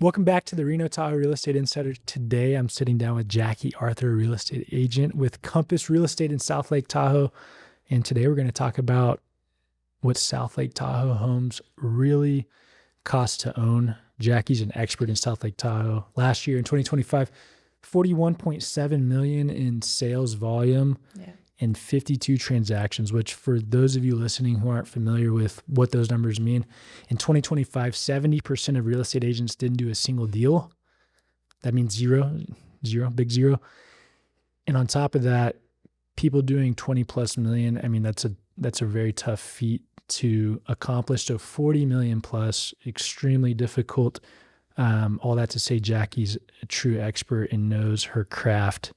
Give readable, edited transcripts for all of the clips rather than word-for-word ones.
Welcome back to the Reno-Tahoe Real Estate Insider. Today, I'm sitting down with Jackie Arthur, real estate agent with Compass Real Estate in South Lake Tahoe. And today we're going to talk about what South Lake Tahoe homes really cost to own. Jackie's an expert in South Lake Tahoe. Last year in 2025, 41.7 million in sales volume. Yeah. And 52 transactions, which for those of you listening who aren't familiar with what those numbers mean, in 2025, 70% of real estate agents didn't do a single deal. That means zero, big zero. And on top of that, people doing 20 plus million, I mean, that's a very tough feat to accomplish. So 40 million plus, extremely difficult. All that to say, Jackie's a true expert and knows her craft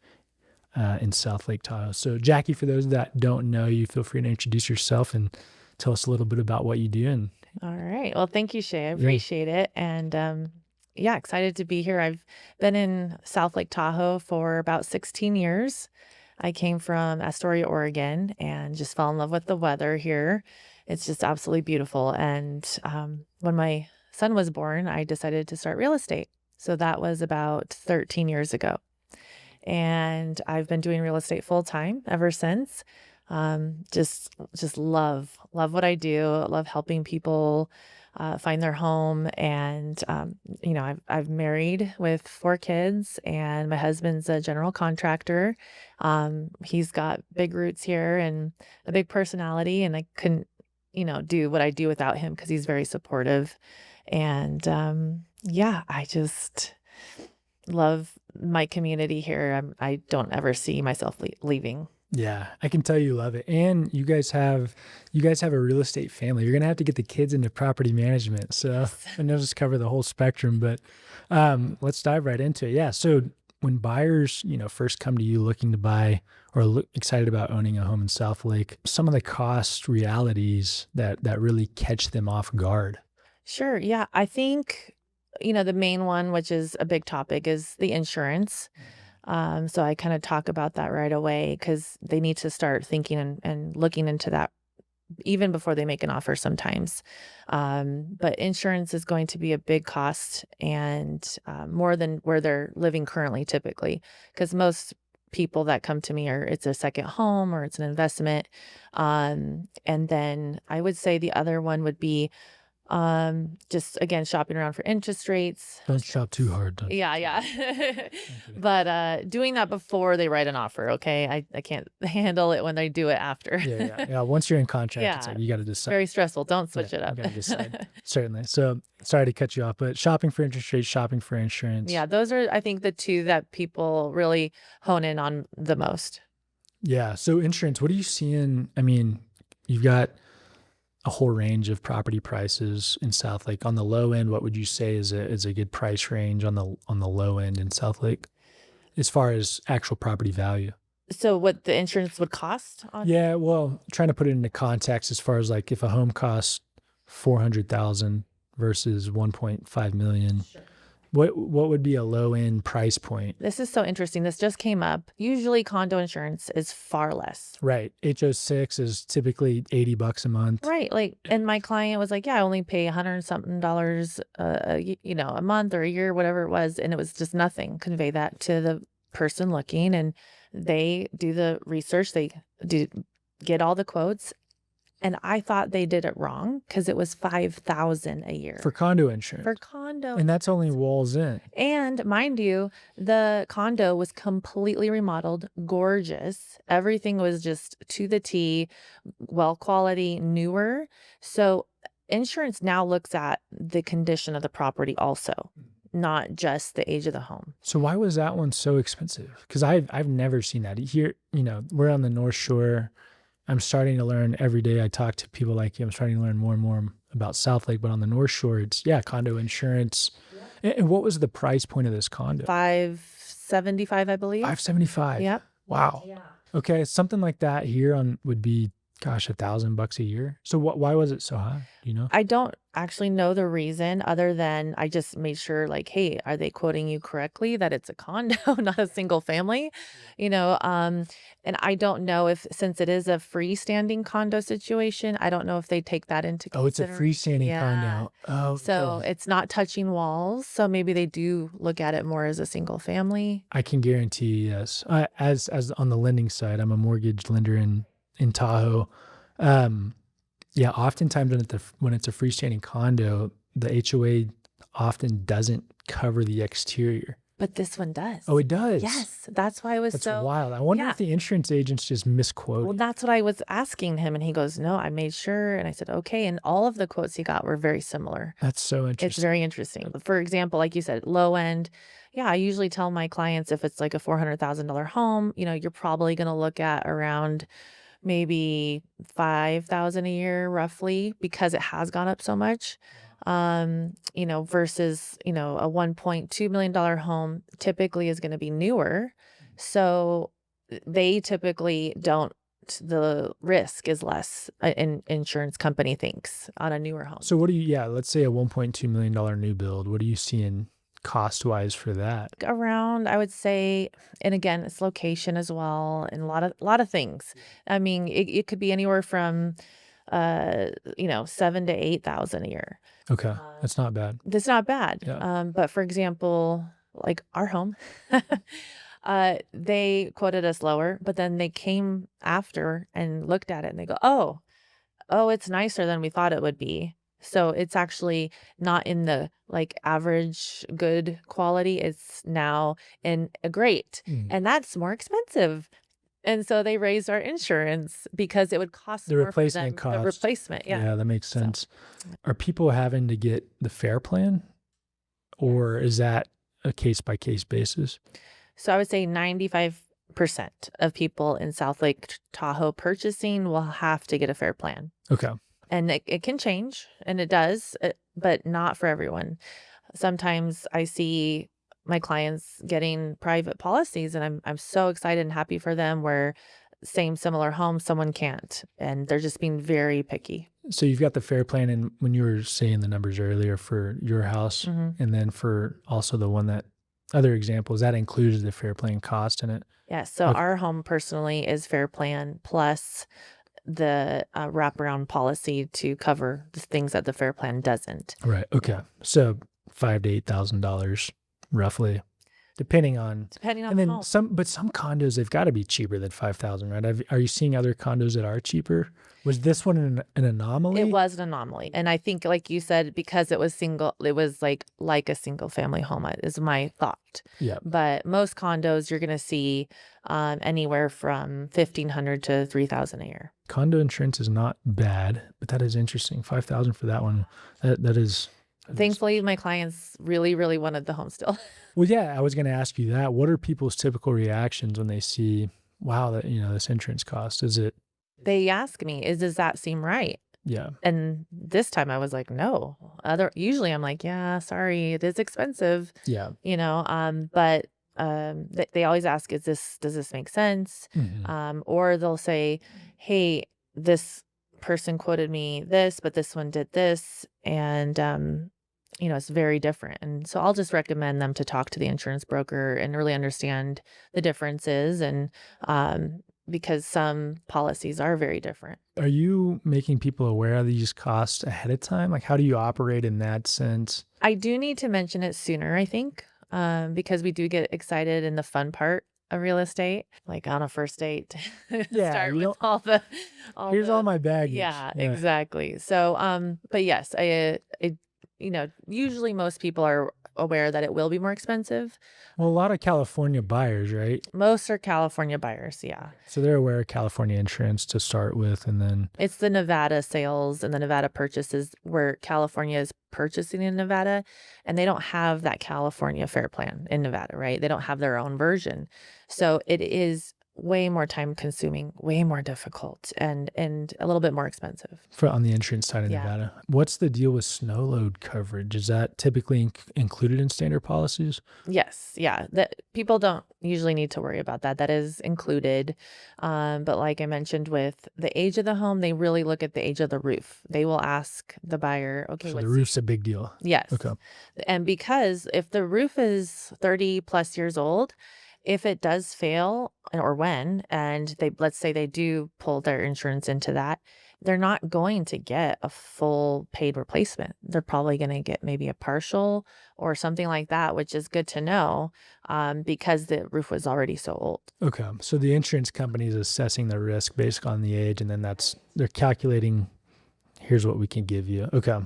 in South Lake Tahoe. So Jackie, for those that don't know you, feel free to introduce yourself and tell us a little bit about what you do. All right. Well, thank you, Shay. I appreciate it. And yeah, excited to be here. I've been in South Lake Tahoe for about 16 years. I came from Astoria, Oregon, and just fell in love with the weather here. It's just absolutely beautiful. And when my son was born, I decided to start real estate. So that was about 13 years ago. And I've been doing real estate full time ever since. Just love what I do. Love helping people find their home. And I've married with 4 kids, and my husband's a general contractor. He's got big roots here and a big personality, and I couldn't do what I do without him because he's very supportive. And I just love my community here. I don't ever see myself leaving. Yeah, I can tell you love it. And you guys have a real estate family. You're going to have to get the kids into property management. So I know just cover the whole spectrum, but let's dive right into it. Yeah. So when buyers, first come to you looking to buy or excited about owning a home in South Lake, some of the cost realities that really catch them off guard. Sure. Yeah. I think, the main one, which is a big topic, is the insurance. So I kind of talk about that right away because they need to start thinking and looking into that even before they make an offer sometimes. But insurance is going to be a big cost, and more than where they're living currently typically, because most people that come to me it's a second home or it's an investment. And then I would say the other one would be just again, shopping around for interest rates. Don't shop too hard. Yeah. But doing that before they write an offer. Okay. I can't handle it when they do it after. Yeah. Once you're in contract, it's like you got to decide. Very stressful. Don't switch it up. You got to decide. Certainly. So sorry to cut you off, but shopping for interest rates, shopping for insurance. Yeah. Those are, I think, the two that people really hone in on the most. Yeah. So insurance, what are you seeing? I mean, you've got a whole range of property prices in South Lake. On the low end, what would you say is a good price range on the low end in South Lake, as far as actual property value? So what the insurance would cost? Yeah, well, trying to put it into context, as far as like if a home costs $400,000 versus 1.5 million. Sure. What would be a low end price point? This is so interesting. This just came up. Usually condo insurance is far less. Right. HO6 is typically $80 a month. Right. And my client was like, yeah, I only pay $100 something a month or a year, whatever it was. And it was just nothing. Convey that to the person looking, and they do the research. They get all the quotes. And I thought they did it wrong because it was $5,000 a year. For condo insurance. For condo. And that's only walls in. And mind you, the condo was completely remodeled, gorgeous. Everything was just to the T, well quality, newer. So insurance now looks at the condition of the property also, not just the age of the home. So why was that one so expensive? Because I've never seen that. Here, we're on the North Shore. I'm starting to learn every day. I talk to people like you. I'm starting to learn more and more about South Lake, but on the North Shore, it's condo insurance. Yeah. And what was the price point of this condo? $575, I believe. $575. Yep. Wow. Yeah. Okay, something like that here would be Gosh, $1,000 a year. So why was it so high? Do you know? I don't actually know the reason other than I just made sure like, hey, are they quoting you correctly that it's a condo, not a single family? You know, and I don't know if since it is a freestanding condo situation, I don't know if they take that into Oh, it's a consideration. freestanding Yeah. condo. Oh, So okay. it's not touching walls. So maybe they do look at it more as a single family. I can guarantee, yes. As on the lending side, I'm a mortgage lender in Tahoe. Um, yeah, oftentimes when it's a freestanding condo, the HOA often doesn't cover the exterior. But this one Oh, does. it does. Yes, that's why I was That's so, wild. I wonder yeah. if the insurance agents just Well, misquoted. that's what I was asking him, and he goes, "No, I made sure." And I said, "Okay." And all of the quotes he got were very similar. That's so It's interesting. very interesting. For example, like you said, low end. Yeah, I usually tell my clients if it's like a $400,000 home, you're probably going to look at around maybe 5,000 a year roughly because it has gone up so much. Versus, a $1.2 million home typically is going to be newer. So they typically don't, the risk is less, an insurance company thinks on a newer home. So yeah, let's say a $1.2 million new build. What are you seeing cost wise for that? Around, I would say, and again, it's location as well, and a lot of things. I mean, it could be anywhere from, uh, 7 to 8,000 a year. Okay. That's not bad. That's not bad. Yeah. But for example, like our home, they quoted us lower, but then they came after and looked at it and they go, oh, it's nicer than we thought it would be. So it's actually not in the like average good quality. It's now in a great, Mm. and that's more expensive. And so they raised our insurance because it would cost The more replacement for them. The cost. replacement, yeah. Yeah, that makes So, sense. Are people having to get the fair plan, or is that a case by case basis? so I would say 95% of people in South Lake Tahoe purchasing will have to get a fair plan. Okay. And it can change, and it does, but not for everyone. Sometimes I see my clients getting private policies, and I'm so excited and happy for them where same similar home, someone can't, and they're just being very picky. So you've got the fair plan, and when you were saying the numbers earlier for your house, Mhm. and then for also the one that other examples, that included the fair plan cost in it. Yeah, so Okay. our home personally is fair plan plus the wraparound policy to cover the things that the fair plan doesn't. Right. Okay. So $5,000 to $8,000 roughly, depending on. Depending on And the then home. but some condos they've got to be cheaper than 5,000, right? Are you seeing other condos that are cheaper? Was this one an anomaly? It was an anomaly. And I think, like you said, because it was single, it was like a single family home is my thought. Yeah. But most condos you're going to see anywhere from 1,500 to 3,000 a year. Condo insurance is not bad, but that is interesting. 5,000 for that one. That is. Thankfully, my clients really, really wanted the home still. Well, yeah, I was going to ask you that. What are people's typical reactions when they see, wow, that this insurance cost? Is it? They ask me, does that seem right? Yeah. And this time I was like, no. Usually I'm like, yeah, sorry, it is expensive, Yeah. but they always ask, does this make sense? Mhm. Or they'll say, hey, this person quoted me this, but this one did this. And, it's very different. And so I'll just recommend them to talk to the insurance broker and really understand the differences. And, because some policies are very different. Are you making people aware of these costs ahead of time? Like, how do you operate in that sense? I do need to mention it sooner, I think, because we do get excited in the fun part of real estate, like on a first date. Yeah, Start you with don't. Here's all the my baggage. yeah, exactly. So, but yes, usually most people are aware that it will be more expensive. Well, a lot of California buyers, right? Most are California buyers, yeah. So they're aware of California insurance to start with, and then. It's the Nevada sales and the Nevada purchases where California is purchasing in Nevada, and they don't have that California fair plan in Nevada, right? They don't have their own version. So it is way more time consuming, way more difficult, and a little bit more expensive. On the insurance side in Yeah. Nevada. What's the deal with snow load coverage? Is that typically included in standard policies? Yes, yeah. That people don't usually need to worry about that. That is included. But like I mentioned with the age of the home, they really look at the age of the roof. They will ask the buyer, okay, So the what's roof's a big deal. yes. Okay. And because if the roof is 30 plus years old, if it does fail or when, and let's say they do pull their insurance into that, they're not going to get a full paid replacement. They're probably going to get maybe a partial or something like that, which is good to know, because the roof was already so old. Okay. So the insurance company is assessing the risk based on the age, and then they're calculating, here's what we can give you. Okay.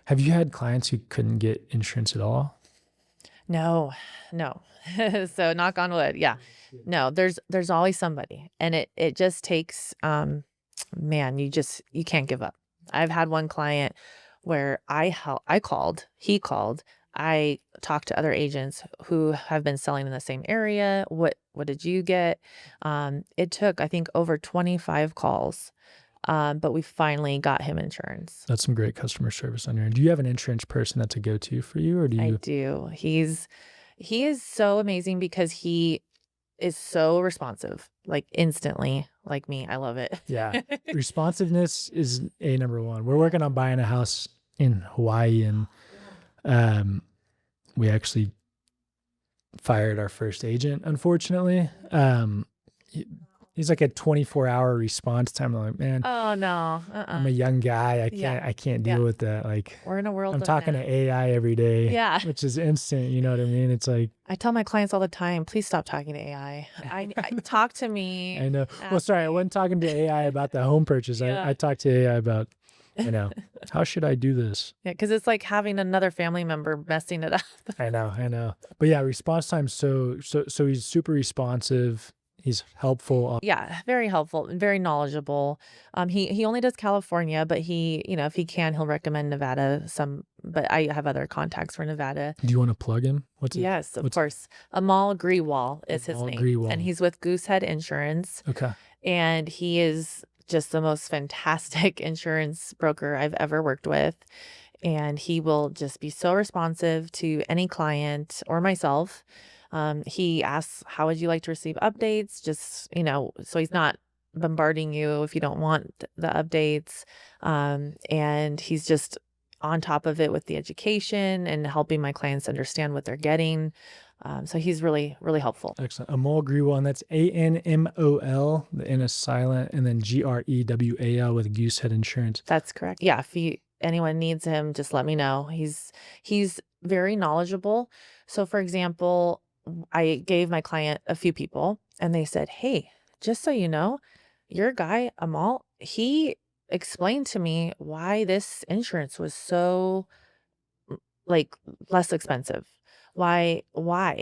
Have you had clients who couldn't get insurance at all? No. So knock on wood. Yeah. No, there's always somebody, and it just takes, man, you can't give up. I've had one client where I called, he called, I talked to other agents who have been selling in the same area. What did you get? It took, I think, over 25 calls. But we finally got him insurance. That's some great customer service on your end. Do you have an insurance person that's a go-to for you, or do I you? do. He is so amazing because he is so responsive, like instantly, like me. I love it. Yeah. Responsiveness is number one. We're working on buying a house in Hawaii, and we actually fired our first agent, unfortunately. He's like a 24-hour response time. I'm like, man, Oh no. I'm a young guy. Yeah. I can't deal with that. Like, We're in a world I'm of talking now. to AI every day, Yeah. which is instant. You know what I mean? It's like, I tell my clients all the time, please stop talking to AI. I talk to me. I know. Well, ask sorry, I me. wasn't talking to AI about the home purchase. Yeah. I talked to AI about, how should I do this? Yeah, because it's like having another family member messing it up. I know. But yeah, response time. So he's super responsive. He's helpful. Yeah, very helpful and very knowledgeable. He only does California, but he, if he can, he'll recommend Nevada but I have other contacts for Nevada. Do you want to plug him? What's it? Yes, of course. Amal Grewal is his Amal name. Grewal. And he's with Goosehead Insurance. Okay. And he is just the most fantastic insurance broker I've ever worked with. And he will just be so responsive to any client or myself. He asks, how would you like to receive updates? Just, so he's not bombarding you if you don't want the updates. And he's just on top of it with the education and helping my clients understand what they're getting. So he's really, really helpful. Excellent. Amal Grewal, and that's ANMOL, the N is silent, and then GREWAL with Goosehead Insurance. That's correct. Yeah. If anyone needs him, just let me know. He's very knowledgeable. So for example, I gave my client a few people and they said, hey, just so you know, your guy, Amal, he explained to me why this insurance was so like less expensive. Why?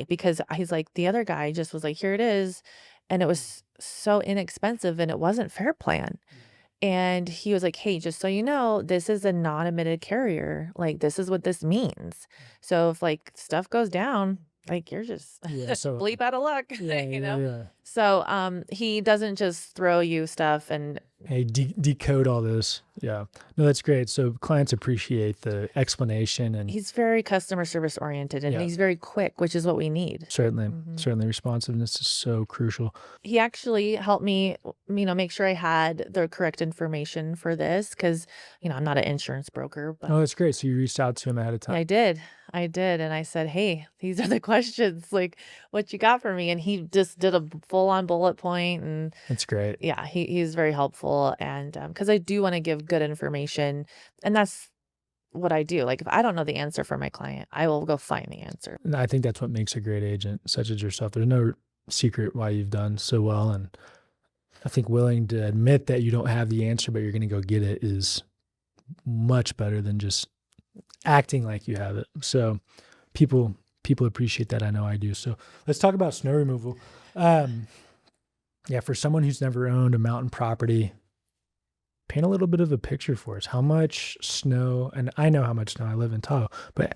Because he's like, the other guy just was like, here it is. And it was so inexpensive and it wasn't fair plan. And he was like, hey, just so you know, this is a non-admitted carrier. Like, this is what this means. So if like stuff goes down, like you're just bleep out of luck, Yeah. So he doesn't just throw you stuff and hey, decode all this. Yeah. No, that's great. So clients appreciate the explanation, and he's very customer service oriented, and he's very quick, which is what we need. Certainly responsiveness is so crucial. He actually helped me, make sure I had the correct information for this because, I'm not an insurance broker. But that's great. So you reached out to him ahead of time. I did. And I said, hey, these are the questions, like what you got for me? And he just did a full on bullet point, and that's great. Yeah, he's very helpful. And because I do want to give good information, and that's what I do. Like if I don't know the answer for my client, I will go find the answer. And I think that's what makes a great agent, such as yourself. There's no secret why you've done so well. And I think willing to admit that you don't have the answer, but you're going to go get it is much better than just acting like you have it. So people appreciate that. I know I do. So let's talk about snow removal. For someone who's never owned a mountain property, paint a little bit of a picture for us. How much snow, and I know how much snow, I live in Tahoe, but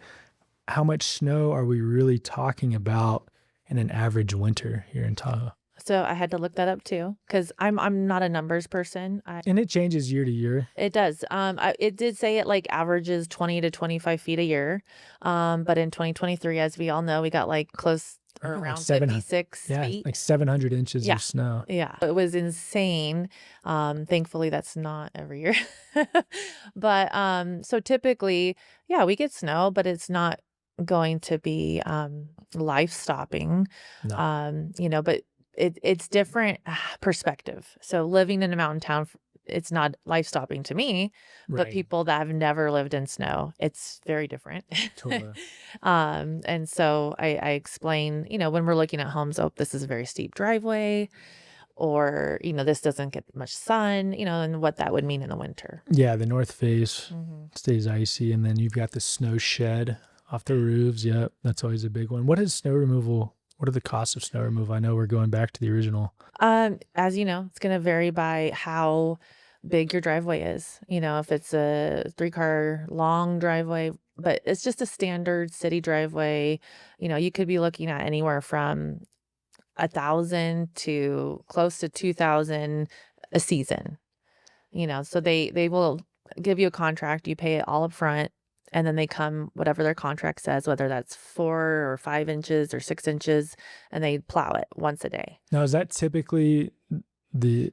how much snow are we really talking about in an average winter here in Tahoe? I had to look that up too, because I'm not a numbers person. And it changes year to year. It does. It did say it like averages 20 to 25 feet a year. But in 2023, as we all know, we got like close I or got like around 700. 56 Yeah, feet. like 700 inches Yeah. of snow. Yeah, it was insane. Thankfully, that's not every year. But so typically, yeah, we get snow, but it's not going to be life stopping. No. But it's different perspective. So living in a mountain town, it's not life stopping to me, but Right. people that have never lived in snow, it's very different. Totally. And so I explain, when we're looking at homes, oh, this is a very steep driveway, or, this doesn't get much sun, and what that would mean in the winter. Yeah, the north face hmm stays icy, and then you've got the snow shed off the roofs. Yeah, that's always a big one. What is snow removal? What are the costs of snow removal? I know we're going back to the original. As you know, it's going to vary by how big your driveway is. If it's a 3-car long driveway, but it's just a standard city driveway, you could be looking at anywhere from 1,000 to close to 2,000 a season. So they will give you a contract, you pay it all up front, and then they come whatever their contract says, whether that's 4 or 5 inches or 6 inches, and they plow it once a day. Now, is that typically the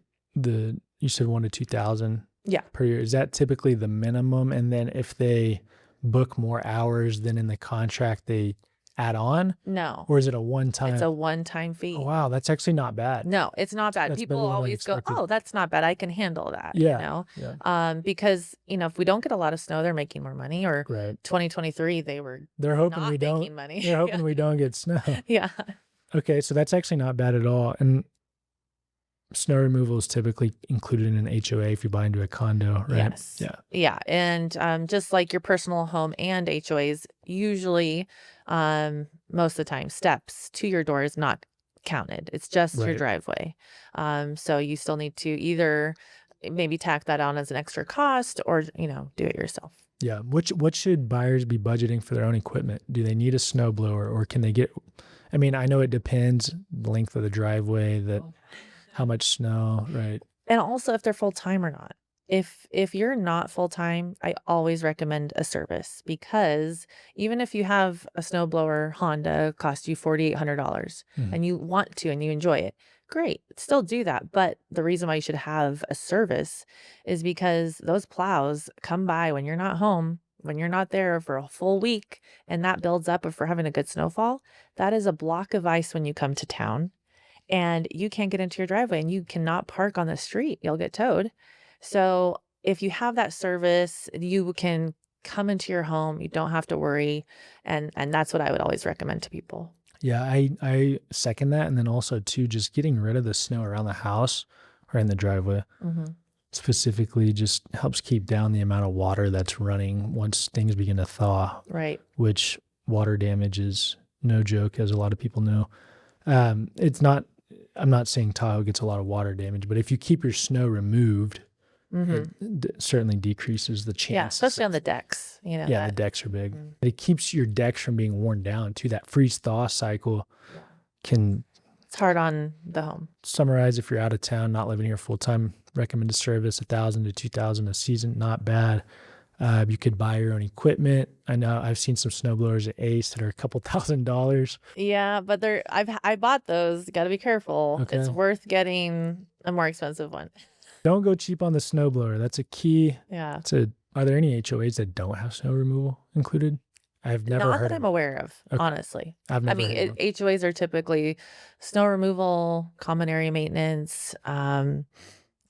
you said 1 to 2,000 Yeah. per year? Is that typically the minimum? And then if they book more hours than in the contract, they add on? No, Or is it a one-time? it's a one-time fee. Oh, wow, that's actually not bad. No, it's not bad. That's People better than I always go, expected. "Oh, that's not bad. I can handle that." Yeah. Yeah. Because if we don't get a lot of snow, they're making more money. Or Right. 2023, they were They're hoping not we don't. making money. They're hoping we don't get snow. Yeah. Okay, so that's actually not bad at all. And snow removal is typically included in an HOA if you buy into a condo, right? Yes. Yeah. Yeah. And just like your personal home and HOAs, usually, most of the time, steps to your door is not counted. It's just your Right. driveway. So you still need to either maybe tack that on as an extra cost, or, do it yourself. Yeah. What should buyers be budgeting for their own equipment? Do they need a snowblower, or can they get? I mean, I know it depends the length of the driveway, how much snow, right? And also if they're full-time or not. If you're not full-time, I always recommend a service, because even if you have a snowblower Honda cost you $4,800 Mhm. and you want to and you enjoy it, great, still do that. But the reason why you should have a service is because those plows come by when you're not home, when you're not there for a full week, and that builds up if we're having a good snowfall. That is a block of ice when you come to town, and you can't get into your driveway, and you cannot park on the street. You'll get towed. So if you have that service, you can come into your home. You don't have to worry. And that's what I would always recommend to people. Yeah, I second that. And then also too, just getting rid of the snow around the house or in the driveway hmm specifically just helps keep down the amount of water that's running once things begin to thaw, Right. which water damage is no joke, as a lot of people know. I'm not saying Tahoe gets a lot of water damage, but if you keep your snow removed, hmm it certainly decreases the Yeah, chance. especially on the decks. Yeah, the that. decks are big. Mhm. It keeps your decks from being worn down too. That freeze thaw cycle can It's hard on the home. summarize: if you're out of town, not living here full time, recommended service 1,000 to 2,000 a season, not bad. You could buy your own equipment. I know I've seen some snowblowers at Ace that are a couple $1,000s. Yeah, but I bought those. Got to be careful. Okay. It's worth getting a more expensive one. Don't go cheap on the snowblower. That's a key. Yeah. Are there any HOAs that don't have snow removal included? I've never Not heard that of I'm aware of, Okay. honestly. I've I never mean, heard of them. HOAs are typically snow removal, common area maintenance.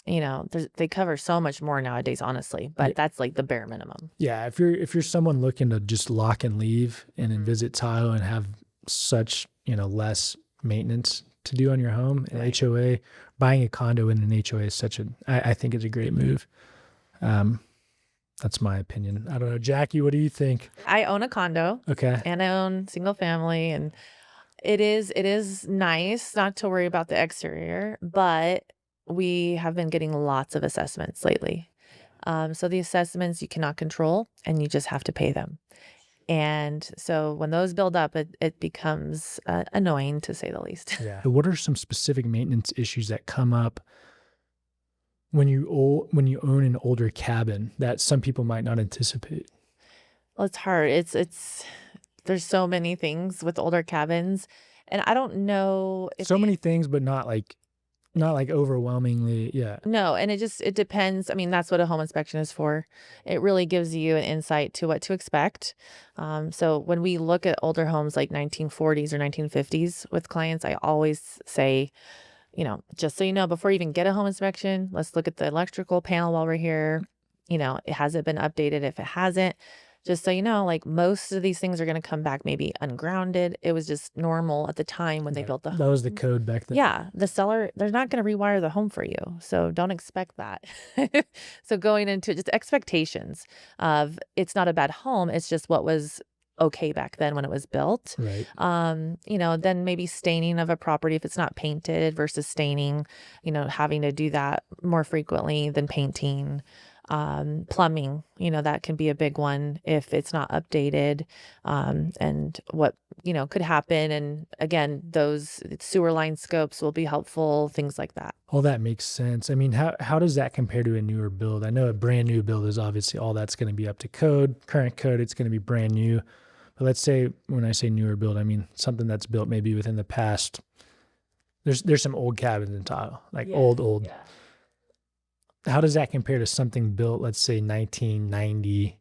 They cover so much more nowadays, honestly, but Yeah. that's like the bare minimum. Yeah, if you're someone looking to just lock and leave and then Mhm. visit Tahoe and have such, less maintenance to do on your home, an Right. HOA, buying a condo in an HOA is I think it's a great move. That's my opinion. I don't know. Jackie, what do you think? I own a condo Okay. and I own single family, and it is nice not to worry about the exterior, but we have been getting lots of assessments lately. So the assessments you cannot control, and you just have to pay them. And so when those build up, it becomes annoying, to say the least. Yeah. So what are some specific maintenance issues that come up when you own an older cabin that some people might not anticipate? Well, it's hard. There's so many things with older cabins, and I don't know if So many things, but not like overwhelmingly. Yeah. no, and it depends. I mean, that's what a home inspection is for. It really gives you an insight to what to expect. So when we look at older homes like 1940s or 1950s with clients, I always say, just so you know, before you even get a home inspection, let's look at the electrical panel while we're here. Has it been updated? If it hasn't, just so you know, like most of these things are going to come back maybe ungrounded. It was just normal at the time when they built the home. That was the code back then. Yeah, the seller, they're not going to rewire the home for you. So don't expect that. So going into just expectations of it's not a bad home. It's just what was okay back then when it was built. Right. Then maybe staining of a property if it's not painted versus staining, having to do that more frequently than painting. Plumbing, that can be a big one if it's not updated, and what, could happen. And again, those sewer line scopes will be helpful, things like that. All that makes sense. I mean, how does that compare to a newer build? I know a brand new build is obviously all that's going to be up to code, current code, it's going to be brand new. But let's say, when I say newer build, I mean something that's built maybe within the past. There's some old cabins in Tahoe, like old. Yeah. How does that compare to something built, let's say 1990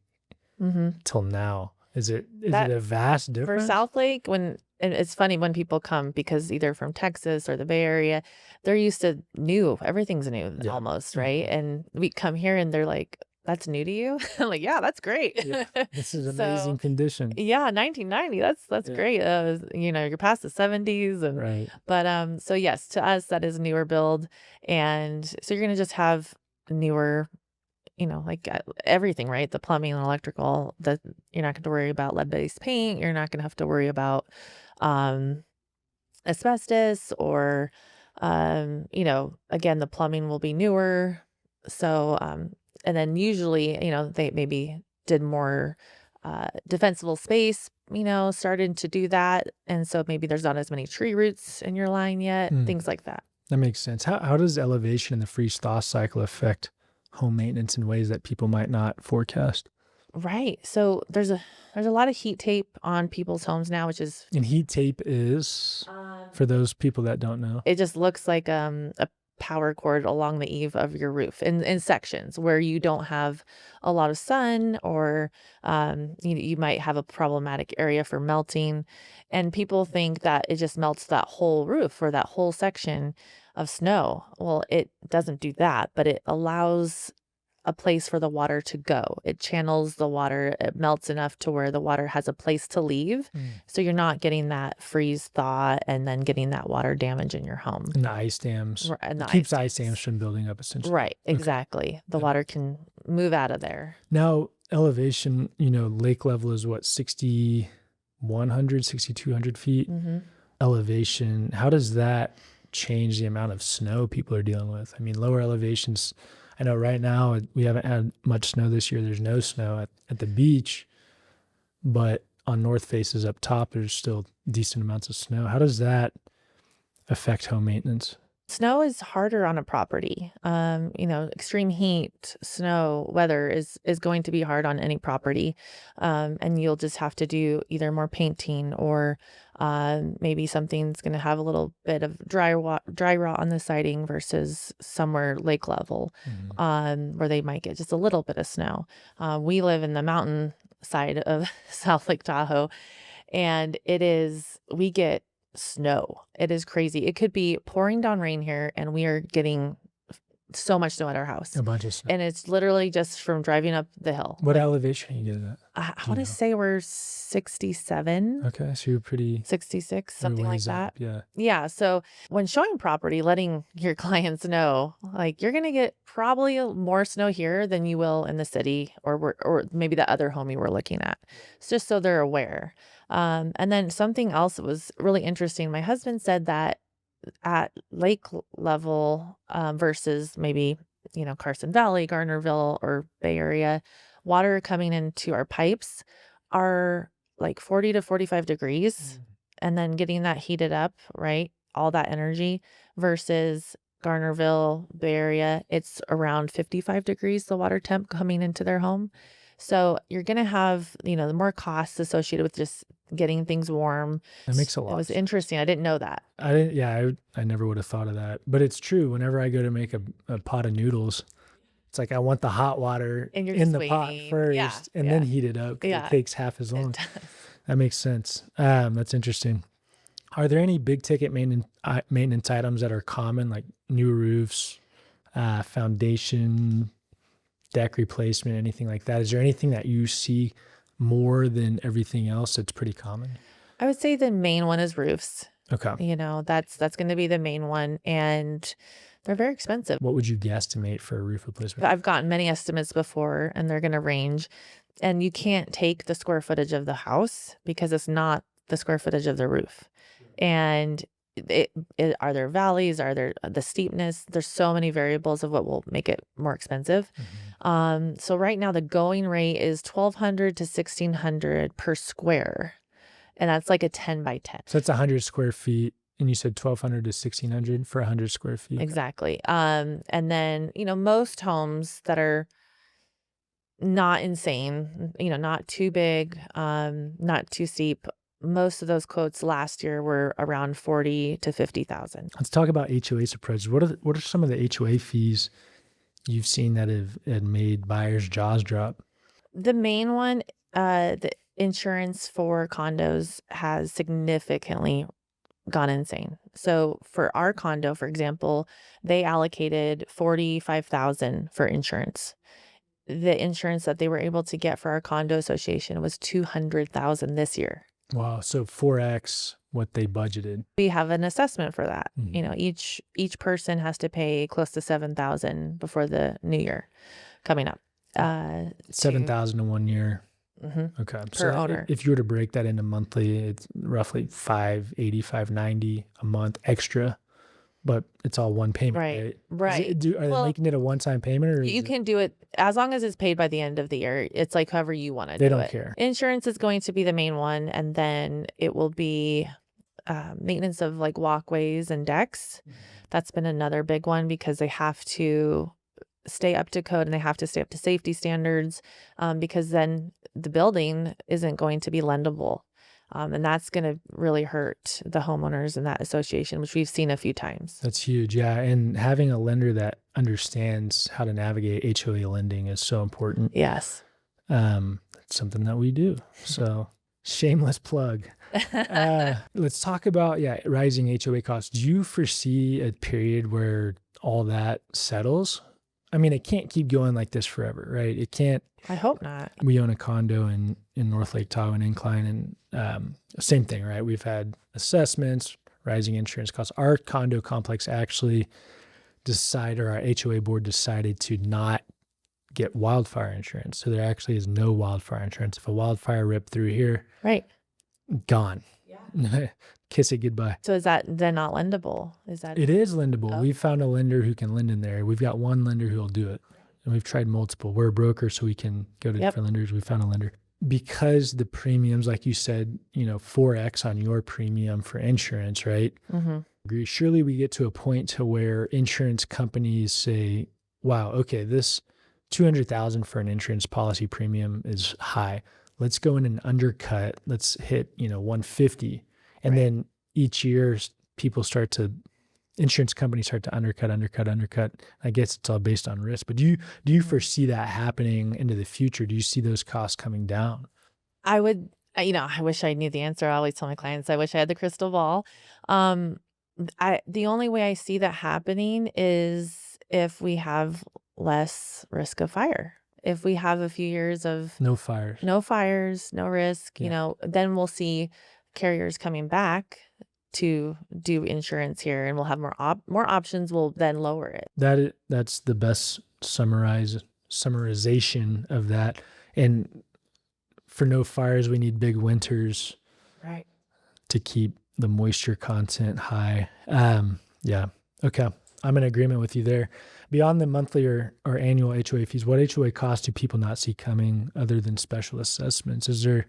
till now? Is it a vast difference? For South Lake, and it's funny when people come because either from Texas or the Bay Area, they're used to new. Everything's new almost, right? And we come here and they're like, "That's new to you?" I'm like, "Yeah, that's great. Yeah, this is amazing condition." Yeah, 1990. That's great. You're past the 70s, and right. But so yes, to us that is newer build, and so you're gonna just have newer, like everything, right? The plumbing and electrical, that you're not going to worry about lead-based paint. You're not going to have to worry about asbestos or, again, the plumbing will be newer. So, and then usually, they maybe did more defensible space, started to do that. And so maybe there's not as many tree roots in your line yet, things like that. That makes sense. How does elevation and the freeze-thaw cycle affect home maintenance in ways that people might not forecast? Right. So there's a lot of heat tape on people's homes now, which is And heat tape is, for those people that don't know, it just looks like a power cord along the eave of your roof in sections where you don't have a lot of sun, or you might have a problematic area for melting. And people think that it just melts that whole roof or that whole section of snow. Well, it doesn't do that, but it allows a place for the water to go. It channels the water. It melts enough to where the water has a place to leave. So you're not getting that freeze thaw and then getting that water damage in your home. And the ice dams. Right, and it keeps ice dams from building up, essentially. Right, exactly. Okay. The water can move out of there. Now, elevation, lake level is what, 6,100, 6,200 feet? Elevation, how does that change the amount of snow people are dealing with? I mean, lower elevations, I know right now we haven't had much snow this year. There's no snow at the beach, but on north faces up top, there's still decent amounts of snow. How does that affect home maintenance? Snow is harder on a property. Extreme heat, snow, weather is going to be hard on any property. And you'll just have to do either more painting, or maybe something's going to have a little bit of dry rot on the siding versus somewhere lake level, where they might get just a little bit of snow. We live in the mountain side of South Lake Tahoe, and we get snow. It is crazy. It could be pouring down rain here, and we are getting so much snow at our house. A bunch of snow. And it's literally just from driving up the hill. What elevation are you getting at? I want to say we're 67. Okay, so you're pretty 66, something like that. Yeah. Yeah. So when showing property, letting your clients know, like, you're going to get probably more snow here than you will in the city, or maybe the other home you were looking at. It's just so they're aware. And then something else that was really interesting. My husband said that at lake level versus maybe, Carson Valley, Gardnerville, or Bay Area, water coming into our pipes are like 40 to 45 degrees and then getting that heated up, right? All that energy versus Garnerville, Bay Area, it's around 55 degrees, the water temp coming into their home. So you're going to have, the more costs associated with just getting things warm. That makes a lot. It was interesting. I didn't know that. I never would have thought of that, but it's true. Whenever I go to make a pot of noodles, it's like I want the hot water And you're in just the pot waiting. first and then heat it up because it takes half as long. That makes sense. That's interesting. Are there any big ticket maintenance items that are common, like new roofs, foundation, deck replacement, anything like that? Is there anything that you see more than everything else that's pretty common? I would say the main one is roofs. Okay. That's going to be the main one, and they're very expensive. What would you guesstimate for a roof replacement? I've gotten many estimates before, and they're going to range. And you can't take the square footage of the house because it's not the square footage of the roof. And are there valleys? Are there the steepness? There's so many variables of what will make it more expensive. So right now the going rate is $1,200 to $1,600 per square, and that's like a 10 by 10. So that's 100 square feet, and you said 1,200 to 1,600 for 100 square feet. Exactly. And then most homes that are not insane, not too big, not too steep. Most of those quotes last year were around 40 to 50,000. Let's talk about HOA approaches. What are some of the HOA fees you've seen that have made buyers' jaws drop? The main one, the insurance for condos has significantly gone insane. So for our condo, for example, they allocated $45,000 for insurance. The insurance that they were able to get for our condo association was $200,000 this year. Wow. So 4X what they budgeted. We have an assessment for that. Each person has to pay close to $7,000 before the new year coming up. $7,000 in 1 year. Okay. Per owner. If you were to break that into monthly, it's roughly $580, $590 a month extra, but it's all one payment, right? Are they making it a one-time payment, or you can do it as long as it's paid by the end of the year? It's like however you want to do it. They don't care. Insurance is going to be the main one, and then it will be maintenance of like walkways and decks. That's been another big one because they have to stay up to code and they have to stay up to safety standards, because then the building isn't going to be lendable. And that's going to really hurt the homeowners in that association, which we've seen a few times. That's huge. Yeah. And having a lender that understands how to navigate HOA lending is so important. Yes. It's something that we do. So shameless plug. Let's talk about, rising HOA costs. Do you foresee a period where all that settles? I mean, it can't keep going like this forever, right? It can't. I hope not. We own a condo in North Lake Tahoe and Incline, and same thing, right? We've had assessments, rising insurance costs. Our condo complex actually our HOA board decided to not get wildfire insurance. So there actually is no wildfire insurance. If a wildfire ripped through here, right, gone. Yeah. Kiss it goodbye. So is that then not lendable? It is lendable. Oh. We've found a lender who can lend in there. We've got one lender who will do it. And we've tried multiple. We're a broker, so we can go to different lenders. We found a lender. Because the premiums, like you said, 4X on your premium for insurance, right? Agree. Surely we get to a point to where insurance companies say, wow, okay, this $200,000 for an insurance policy premium is high. Let's go in and undercut. Let's hit, 150. And then each year insurance companies start to undercut. I guess it's all based on risk, but do you foresee that happening into the future? Do you see those costs coming down? I would, I wish I knew the answer. I always tell my clients, I wish I had the crystal ball. The only way I see that happening is if we have less risk of fire. If we have a few years of no fires, no risk, then we'll see carriers coming back to do insurance here, and we'll have more options. We'll then lower it. That's the best summarization of that. And for no fires, we need big winters, right, to keep the moisture content high. Okay, I'm in agreement with you there. Beyond the monthly or annual HOA fees, what HOA costs do people not see coming other than special assessments? Is there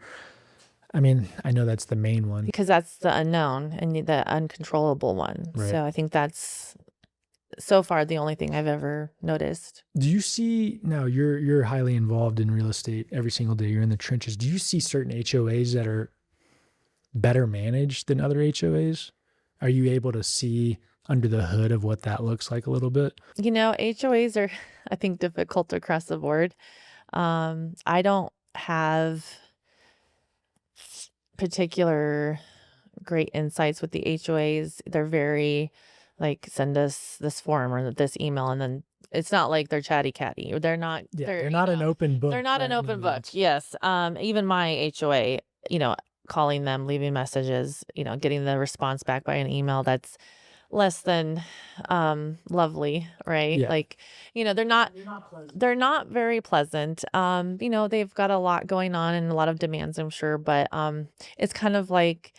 I mean, I know that's the main one. because that's the unknown and the uncontrollable one. Right. So I think that's so far the only thing I've ever noticed. Do you see now you're highly involved in real estate every single day. You're in the trenches. Do you see certain HOAs that are better managed than other HOAs? Are you able to see under the hood of what that looks like a little bit? HOAs are, I think, difficult across the board. I don't have particular great insights with the HOAs. They're very like, send us this form or this email, and then it's not like they're chatty catty. They're not. Yeah, They're not an open book. They're not an open book. Yes. Even my HOA, calling them, leaving messages, getting the response back by an email that's less than lovely, right? Yeah. Like, they're not very pleasant. They've got a lot going on and a lot of demands, I'm sure, but it's kind of like,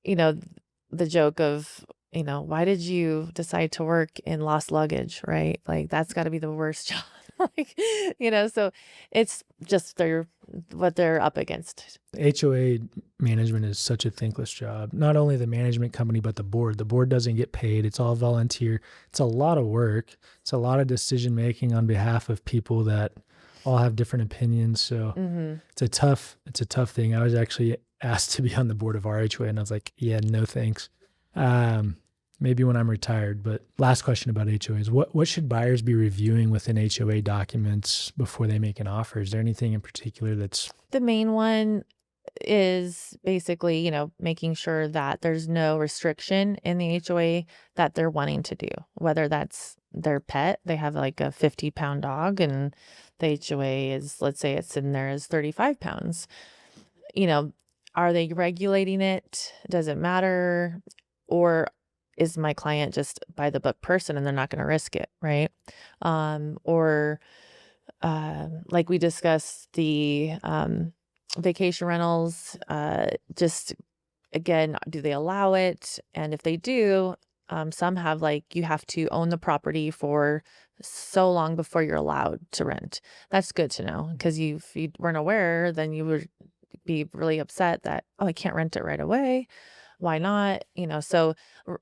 the joke of, why did you decide to work in lost luggage, right? Like, that's got to be the worst job. Like, so it's just what they're up against. HOA management is such a thankless job. Not only the management company, but the board. The board doesn't get paid. It's all volunteer. It's a lot of work. It's a lot of decision making on behalf of people that all have different opinions. So it's a tough thing. I was actually asked to be on the board of our HOA, and I was like, yeah, no thanks. Maybe when I'm retired. But last question about HOAs. What should buyers be reviewing within HOA documents before they make an offer? Is there anything in particular that's... The main one is basically, making sure that there's no restriction in the HOA that they're wanting to do, whether that's their pet. They have like a 50-pound dog and the HOA is, let's say it's in there as 35 pounds. Are they regulating it? Does it matter? Or is my client just by the book person and they're not going to risk it, right? Like we discussed, the vacation rentals, just again, do they allow it? And if they do, some have like, you have to own the property for so long before you're allowed to rent. That's good to know, because if you weren't aware, then you would be really upset that, oh, I can't rent it right away. Why not? So,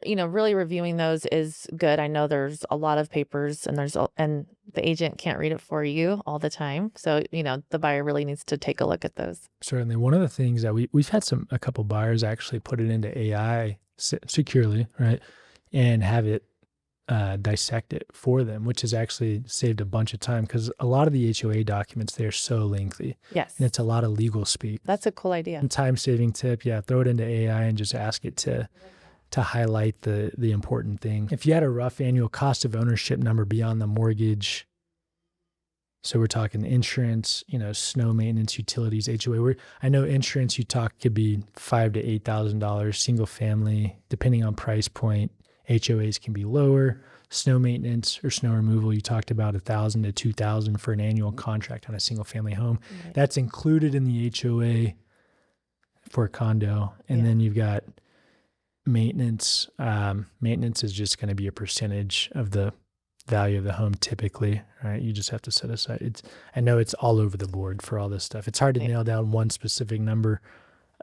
really reviewing those is good. I know there's a lot of papers and and the agent can't read it for you all the time. So, the buyer really needs to take a look at those. Certainly. One of the things that we've had a couple buyers actually put it into AI securely, right? And have it dissect it for them, which has actually saved a bunch of time, because a lot of the HOA documents, they're so lengthy. Yes. And it's a lot of legal speak. That's a cool idea. And time-saving tip, yeah, throw it into AI and just ask it to highlight the important thing. If you had a rough annual cost of ownership number beyond the mortgage, so we're talking insurance, snow maintenance, utilities, HOA. I know insurance could be $5,000 to $8,000, single family, depending on price point. HOAs can be lower. Snow maintenance or snow removal, you talked about $1,000 to $2,000 for an annual contract on a single family home. Right. That's included in the HOA for a condo. And then you've got maintenance. Maintenance is just going to be a percentage of the value of the home typically, right? You just have to set aside. I know it's all over the board for all this stuff. It's hard to nail down one specific number.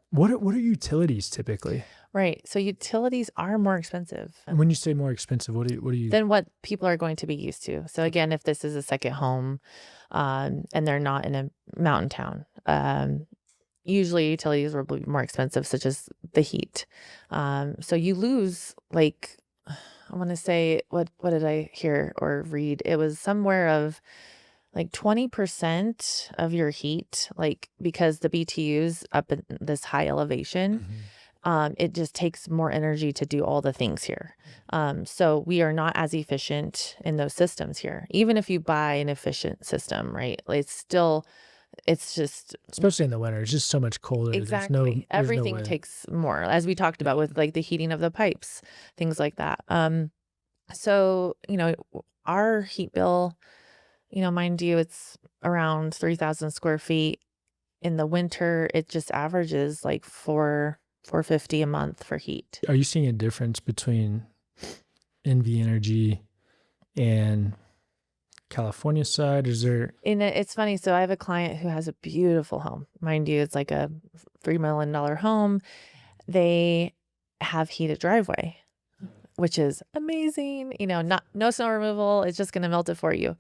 What are utilities typically? Right. So utilities are more expensive. And when you say more expensive, what do you than what people are going to be used to? So again, if this is a second home, and they're not in a mountain town, usually utilities will be more expensive, such as the heat. So you lose, like, I want to say, what did I hear or read? It was somewhere of like 20% of your heat, like, because the BTUs up at this high elevation. Mm-hmm. It just takes more energy to do all the things here. So we are not as efficient in those systems here. Even if you buy an efficient system, right? It's just... Especially in the winter, it's just so much colder. Exactly. Everything takes more, as we talked about with like the heating of the pipes, things like that. So, our heat bill, mind you, it's around 3,000 square feet. In the winter, it just averages like $450 a month for heat. Are you seeing a difference between NV Energy and California side? Is there? It's funny. So I have a client who has a beautiful home. Mind you, it's like a $3 million home. They have heated driveway, which is amazing. No snow removal. It's just going to melt it for you.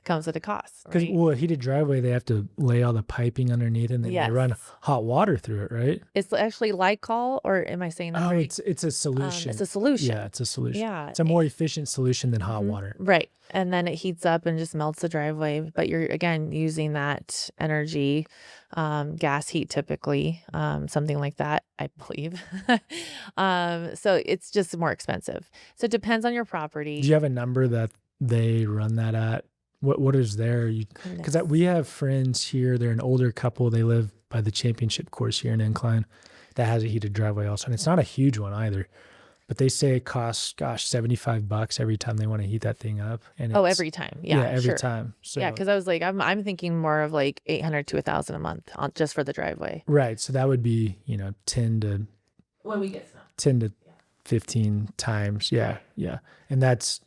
Comes at a cost. Because Right? well, a heated driveway, they have to lay all the piping underneath, and then they run Yes. hot water through it, right? It's actually glycol, or am I saying that Oh, right? it's a solution. It's a solution. Yeah, it's a solution. Yeah. It's a more efficient solution than hot water. Right. And then it heats up and just melts the driveway. But you're, again, using that energy, gas heat typically, something like that, I believe. So it's just more expensive. So it depends on your property. Do you have a number that they run that at? What is there? Because we have friends here. They're an older couple. They live by the championship course here in Incline that has a heated driveway also. And it's not a huge one either. But they say it costs, gosh, $75 every time they want to heat that thing up. And every time. Yeah, every sure. time. So, Yeah, because I was like, I'm thinking more of like $800 to $1,000 a month just for the driveway. Right. So that would be, 10 to When we get snow. 10 to 15 times. Yeah. Yeah. And that's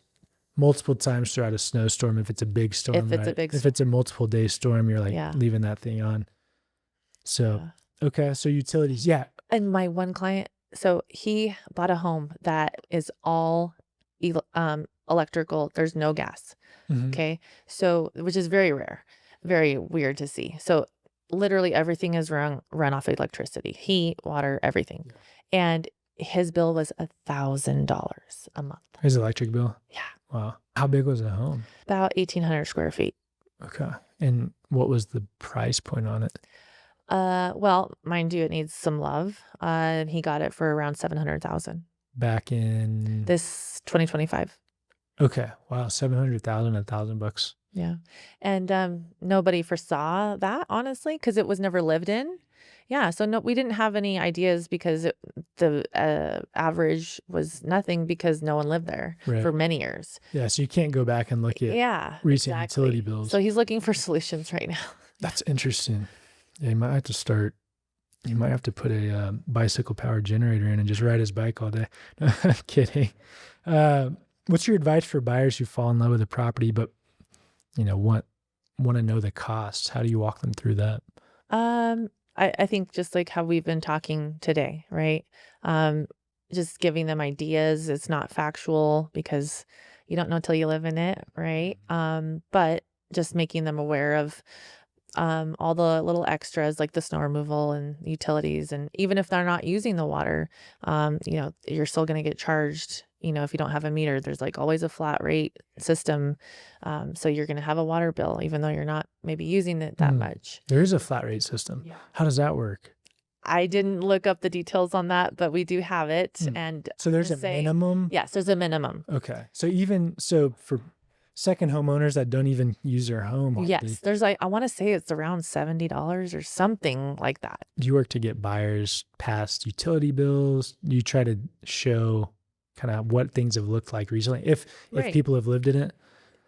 multiple times throughout a snowstorm. If it's a big storm, If it's a right? big If it's a multiple day storm, you're like Yeah. leaving that thing on. So, Yeah. okay. So utilities. Yeah. And my one client, so he bought a home that is all electrical. There's no gas. Mhm. Okay. So, which is very rare, very weird to see. So literally everything is run off electricity, heat, water, everything. And his bill was $1,000 a month. His electric bill. Yeah. Wow. How big was the home? About 1,800 square feet. Okay. And what was the price point on it? Well, mind you, it needs some love. He got it for around 700,000. Back in This 2025. Okay. Wow. 700,000, $1,000. Yeah. And nobody foresaw that, honestly, because it was never lived in. Yeah. So no, we didn't have any ideas because the average was nothing because no one lived there Right. for many years. Yeah. So you can't go back and look at Yeah. recent exactly. utility bills. So he's looking for solutions right now. That's interesting. Yeah, you might have to start. You might have to put a bicycle powered generator in and just ride his bike all day. No, I'm kidding. What's your advice for buyers who fall in love with a property but want to know the costs? How do you walk them through that? I think just like how we've been talking today, right? Just giving them ideas. It's not factual because you don't know till you live in it, right? But just making them aware of all the little extras like the snow removal and utilities. And even if they're not using the water, you're still going to get charged. If you don't have a meter, there's like always a flat rate system. So you're going to have a water bill, even though you're not maybe using it that much. There is a flat rate system. Yeah. How does that work? I didn't look up the details on that, but we do have it. And so there's a minimum? Yes, there's a minimum. Okay. So for second homeowners that don't even use their home. Yes. There's I want to say it's around $70 or something like that. Do you work to get buyers past utility bills? Do you try to show kind of what things have looked like recently if people have lived in it?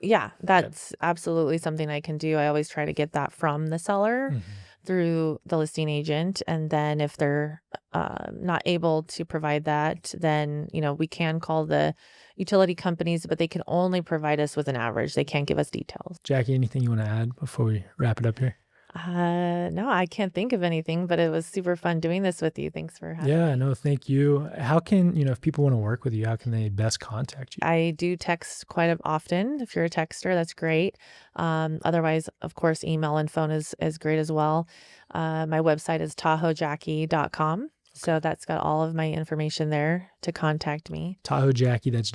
Yeah, that's absolutely something I can do. I always try to get that from the seller through the listing agent. And then if they're not able to provide that, then, we can call the utility companies, but they can only provide us with an average. They can't give us details. Jackie, anything you want to add before we wrap it up here? No, I can't think of anything, but it was super fun doing this with you. Thanks for having me. Yeah, no, thank you. How can, if people want to work with you, how can they best contact you? I do text quite often. If you're a texter, that's great. Otherwise, of course, email and phone is great as well. My website is TahoeJackie.com. So that's got all of my information there to contact me. Tahoe Jackie, that's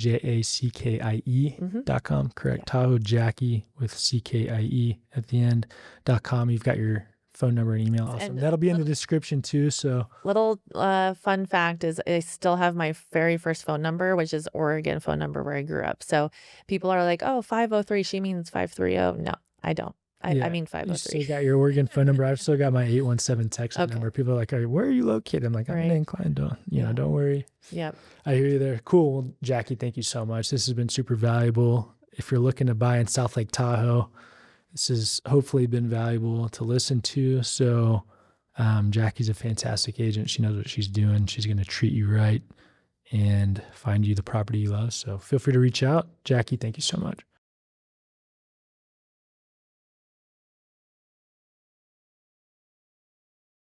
JACKIE.com, correct? Yeah. Tahoe Jackie with CKIE at the end.com. You've got your phone number and email. Awesome. That'll be in the description too. So little fun fact is I still have my very first phone number, which is Oregon phone number where I grew up. So people are like, oh, 503, she means 530. No, I don't. I mean 503. You still got your Oregon phone number. I've still got my 817 text number. People are like, where are you located? I'm like, I'm in Incline. Don't worry. Yep. I hear you there. Cool. Well, Jackie, thank you so much. This has been super valuable. If you're looking to buy in South Lake Tahoe, this has hopefully been valuable to listen to. So Jackie's a fantastic agent. She knows what she's doing. She's going to treat you right and find you the property you love. So feel free to reach out. Jackie, thank you so much.